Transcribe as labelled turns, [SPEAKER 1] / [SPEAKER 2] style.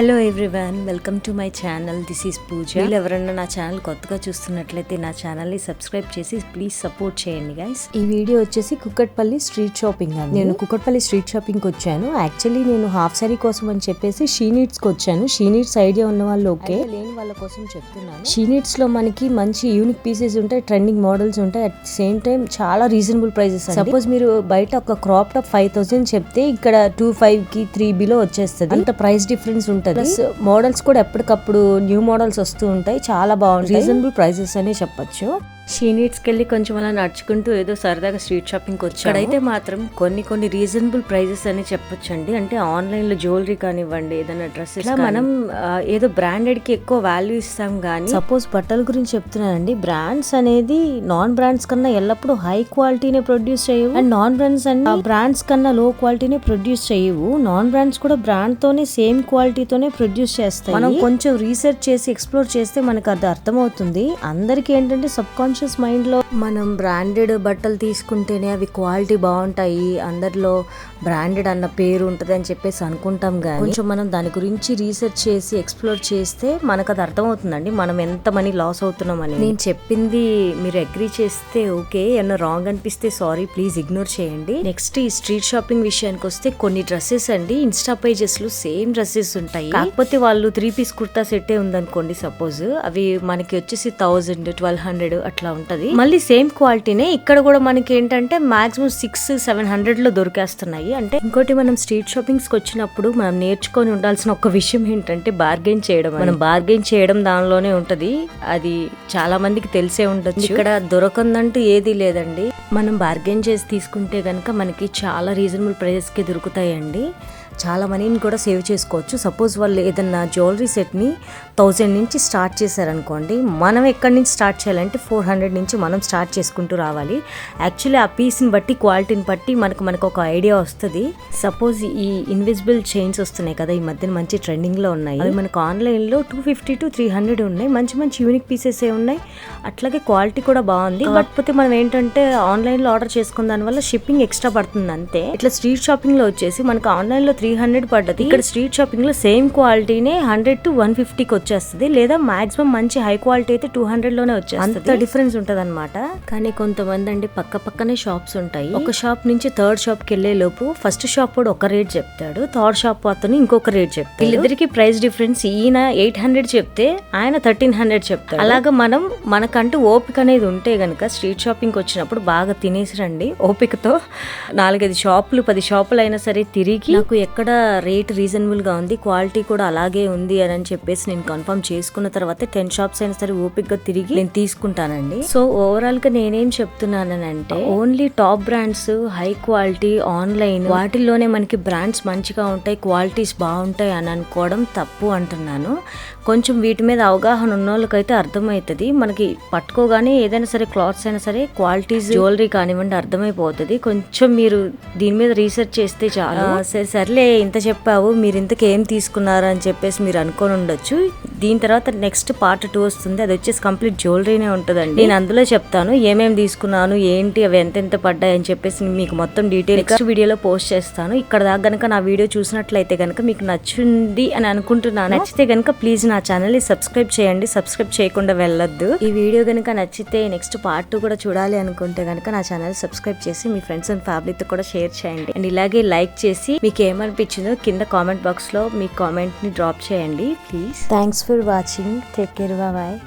[SPEAKER 1] Hello everyone, welcome to my channel. This is Pooja. మీరు ఎవరైనా నా ఛానల్ కొత్తగా చూస్తున్నట్లయితే నా ఛానల్ని సబ్స్క్రైబ్ చేసి ప్లీజ్ సపోర్ట్ చేయండి గైస్.
[SPEAKER 2] ఈ వీడియో వచ్చేసి కుక్కట్పల్లి స్ట్రీట్ షాపింగ్ అండి. నేను కుక్కట్పల్లి స్ట్రీట్ షాపింగ్కి వచ్చాను. యాక్చువల్లీ నేను హాఫ్ సారీ కోసం అని చెప్పేసి షీ నీడ్స్కి వచ్చాను. షీ నీడ్స్ ఐడియా ఉన్న వాళ్ళు ఓకే, లేని వాళ్ళ కోసం చెప్తున్నాను. షీ నీడ్స్ లో మనకి మంచి యూనిక్ పీసెస్ ఉంటాయి, ట్రెండింగ్ మోడల్స్ ఉంటాయి, అట్ సేమ్ టైం చాలా రీజనబుల్ ప్రైజెస్. సపోజ్ మీరు బయట ఒక క్రాప్ టాప్ 5,000 చెప్తే ఇక్కడ 2,500 కి 3 బిలో వచ్చేస్తుంది. అంత ప్రైస్ డిఫరెన్స్ ఉంటుంది. ప్లస్ మోడల్స్ కూడా ఎప్పటికప్పుడు న్యూ మోడల్స్ వస్తూ ఉంటాయి, చాలా బాగుంటాయి. రీజనబుల్ ప్రైజెస్ అనే చెప్పొచ్చు.
[SPEAKER 1] షీ నీడ్స్కి వెళ్ళి కొంచెం అలా నడుచుకుంటూ ఏదో సరదాగా స్ట్రీట్ షాపింగ్కి వచ్చాడు. అయితే మాత్రం కొన్ని రీజనబుల్ ప్రైజెస్ అని చెప్పొచ్చండి. అంటే ఆన్లైన్లో జ్యువెలరీ కానివ్వండి, ఏదైనా డ్రెస్సెస్ మనం ఏదో బ్రాండెడ్కి ఎక్కువ వాల్యూ ఇస్తాం. కానీ
[SPEAKER 2] సపోజ్ బట్టల గురించి చెప్తున్నానండి, బ్రాండ్స్ అనేది నాన్ బ్రాండ్స్ కన్నా ఎల్లప్పుడూ హై క్వాలిటీనే ప్రొడ్యూస్ చేయవు, అండ్ నాన్ బ్రాండ్స్ అన్ని బ్రాండ్స్ కన్నా లో క్వాలిటీనే ప్రొడ్యూస్ చేయవు. నాన్ బ్రాండ్స్ కూడా బ్రాండ్ తోనే సేమ్ క్వాలిటీతోనే ప్రొడ్యూస్ చేస్తాయి. మనం కొంచెం రీసెర్చ్ చేసి ఎక్స్ప్లోర్ చేస్తే మనకు అది అర్థమవుతుంది. అందరికి ఏంటంటే సబ్ కాన్షియస్ మైండ్ లో మనం బ్రాండెడ్ బట్టలు తీసుకుంటేనే అవి క్వాలిటీ బాగుంటాయి, అందరిలో బ్రాండెడ్ అన్న పేరు ఉంటది అని చెప్పేసి అనుకుంటాం. కానీ కొంచెం మనం దాని గురించి రీసెర్చ్ చేసి ఎక్స్ప్లోర్ చేస్తే మనకు అది అర్థమవుతుందండి, మనం ఎంత మనీ లాస్ అవుతున్నాం అని. నేను చెప్పింది మీరు అగ్రీ చేస్తే ఓకే, ఏమన్నా రాంగ్ అనిపిస్తే సారీ, ప్లీజ్ ఇగ్నోర్ చేయండి. నెక్స్ట్ ఈ స్ట్రీట్ షాపింగ్ విషయానికి వస్తే కొన్ని డ్రెస్సెస్ అండి ఇన్స్టా పేజెస్ లో సేమ్ డ్రెస్సెస్ ఉంటాయి, కాకపోతే వాళ్ళు 3 పీస్ కుర్తా సెట్టే ఉందనుకోండి సపోజ్, అవి మనకి వచ్చేసి 1,000, 1,200 అట్లా ఉంటది. మళ్ళీ సేమ్ క్వాలిటీనే ఇక్కడ కూడా మనకి ఏంటంటే మాక్సిమం 600-700 లో దొరికేస్తున్నాయి. అంటే ఇంకోటి, మనం స్ట్రీట్ షాపింగ్స్ కి వచ్చినప్పుడు మనం నేర్చుకొని ఉండాల్సిన ఒక విషయం ఏంటంటే బార్గెన్ చేయడం. మనం బార్గెన్ చేయడం దానిలోనే ఉంటది, అది చాలా మందికి తెలిసే ఉండొచ్చు. ఇక్కడ దొరకందంటూ ఏది లేదండి. మనం బార్గెన్ చేసి తీసుకుంటే గనక మనకి చాలా రీజనబుల్ ప్రైజెస్ కి దొరుకుతాయండి, చాలా మనీని కూడా సేవ్ చేసుకోవచ్చు. సపోజ్ వాళ్ళు ఏదన్నా జ్యువెలరీ సెట్ని 1,000 నుంచి స్టార్ట్ చేశారనుకోండి, మనం ఎక్కడి నుంచి స్టార్ట్ చేయాలంటే 400 నుంచి మనం స్టార్ట్ చేసుకుంటూ రావాలి. యాక్చువల్లీ ఆ పీస్ని బట్టి, క్వాలిటీని బట్టి మనకు ఒక ఐడియా వస్తుంది. సపోజ్ ఈ ఇన్విజిబుల్ చైన్స్ వస్తున్నాయి కదా, ఈ మధ్యన మంచి ట్రెండింగ్లో ఉన్నాయి, అవి మనకు ఆన్లైన్లో 250-300 ఉన్నాయి. మంచి యూనిక్ పీసెస్ ఏ ఉన్నాయి, అట్లాగే క్వాలిటీ కూడా బాగుంది. కాకపోతే మనం ఏంటంటే ఆన్లైన్లో ఆర్డర్ చేసుకున్న దానివల్ల షిప్పింగ్ ఎక్స్ట్రా పడుతుంది అంతే. ఇట్లా స్ట్రీట్ షాపింగ్లో వచ్చేసి మనకు ఆన్లైన్లో 300 పడ్డది, ఇక్కడ స్ట్రీట్ షాపింగ్ లో సేమ్ క్వాలిటీనే 100-150కి వచ్చేస్తుంది, లేదా మాక్సిమం మంచి హై క్వాలిటీ అయితే 200 లోనే వచ్చేస్తుంది. అంత డిఫరెన్స్ ఉంటది అనమాట. కానీ కొంతమంది అండి పక్కనే షాప్స్ ఉంటాయి, ఒక షాప్ నుంచి థర్డ్ షాప్ కి వెళ్లే లోపు ఫస్ట్ షాప్ వాడు ఒక రేట్ చెప్తాడు, థర్డ్ షాప్ అతను ఇంకొక రేట్ చెప్తాడు. వీళ్ళిద్దరికి ప్రైస్ డిఫరెన్స్, ఈయన 800 చెప్తే ఆయన 1,300 చెప్తాడు. అలాగా మనకంటూ ఓపిక అనేది ఉంటే గనక స్ట్రీట్ షాపింగ్ వచ్చినప్పుడు బాగా తినేసి రండి ఓపికతో. 4-5 షాపులు 10 షాపులు అయినా సరే తిరిగి నాకు ఎక్కడ రేట్ రీజనబుల్ గా ఉంది, క్వాలిటీ కూడా అలాగే ఉంది అని చెప్పేసి నేను కన్ఫర్మ్ చేసుకున్న తర్వాత 10 షాప్స్ అయినా సరే ఓపికగా తిరిగి నేను తీసుకుంటానండి. సో ఓవరాల్ గా నేనేం చెప్తున్నానంటే, only top brands high quality online వాటిల్లోనే మనకి బ్రాండ్స్ మంచిగా ఉంటాయి, క్వాలిటీస్ బాగుంటాయి అని అనుకోవడం తప్పు అంటున్నాను. కొంచెం వీటి మీద అవగాహన ఉన్న వాళ్ళకైతే అర్థమవుతుంది, మనకి పట్టుకోగానే ఏదైనా సరే క్లాత్స్ అయినా సరే క్వాలిటీస్ జ్యువెలరీ కానివ్వండి అర్థమైపోతుంది. కొంచెం మీరు దీని మీద రీసెర్చ్ చేస్తే చాలా. సర్లే ఇంత చెప్పావు, మీరు ఇంతకు ఏం తీసుకున్నారు అని చెప్పేసి మీరు అనుకొని ఉండొచ్చు. దీని తర్వాత నెక్స్ట్ పార్ట్ 2 వస్తుంది, అది వచ్చేసి కంప్లీట్ జ్యువెలరీనే ఉంటుందండి. నేను అందులో చెప్తాను ఏమేమి తీసుకున్నాను, ఏంటి, అవి ఎంత పడ్డాయి అని చెప్పేసి మీకు మొత్తం డీటెయిల్ నెక్స్ట్ వీడియోలో పోస్ట్ చేస్తాను. ఇక్కడ దాకా గనక నా వీడియో చూసినట్లయితే గనక మీకు నచ్చింది అని అనుకుంటున్నాను. నచ్చితే గనక ప్లీజ్ నా ఛానల్ ని సబ్స్క్రైబ్ చేయండి, సబ్స్క్రైబ్ చేయకుండా వెళ్ళొద్దు. ఈ వీడియో గనక నచ్చితే నెక్స్ట్ పార్ట్ 2 కూడా చూడాలి అనుకుంటే గనక నా ఛానల్ సబ్స్క్రైబ్ చేసి మీ ఫ్రెండ్స్ అండ్ ఫ్యామిలీతో కూడా షేర్ చేయండి. అండ్ ఇలాగే లైక్ చేసి మీకు ఏమనిపించిందో కింద కామెంట్ బాక్స్ లో మీ కామెంట్ ని డ్రాప్ చేయండి please. Thanks for watching, take care, bye.